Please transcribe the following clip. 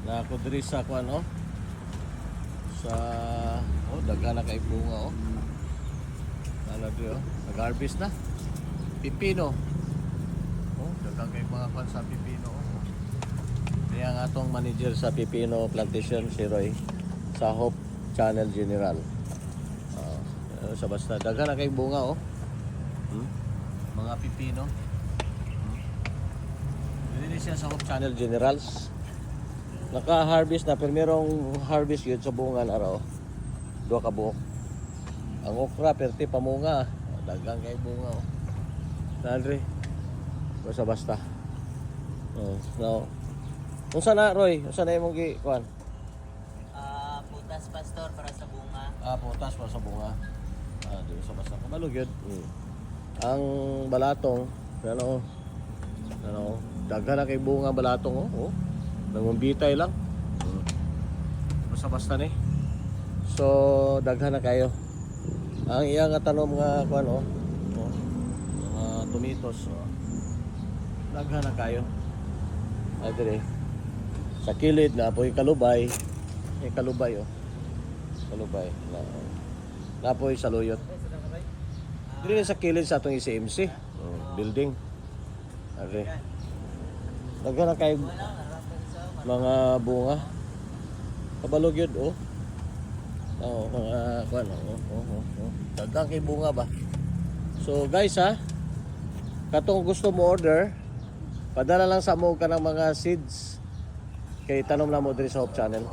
Na ako diri sa kuan oh. Sa daghan na kay bunga oh. Ano diri oh, nag-harvest na. Pipino. Oh, daghan kay mga kuan sa pipino oh. Kaya ang atong manager sa Pipino Plantation si Roy sa Hope Channel General. Sa basta daghan na kay bunga oh. Mga pipino. Dili siya sa Hope Channel Generals. Naka-harvest na pero merong harvest yun sa bungan araw. Duha ka buok. Ang okra perti pamunga. Dagang kay bunga oh. Nandre. Basta. Now. Unsa na Roy? Unsa na imong gi kuan? Putas pastor para sa bunga. Putas para sa bunga. Di basta kabalo gyud. Ang balatong ano daghan na kay bunga balatong oh. Nangumbitay lang. Basta ni. So daghan na kayo. Ang iyang tanom nga kuan oh. Mga tomatoes oh. Daghan na kayo. Adre. Sa kilid na po kalubay. Kalubay oh. Kalubay na po saluyot. Dili sa kilid sa atong ICMC building. Adre. Daghan na kayo mga bunga. Kabalo gyud oh. Mga kuan oh. Daghang kay bunga ba. So guys katong gusto mo order, padala lang sa mo ka ng mga seeds kay tanom na mo diri sa Hope Channel.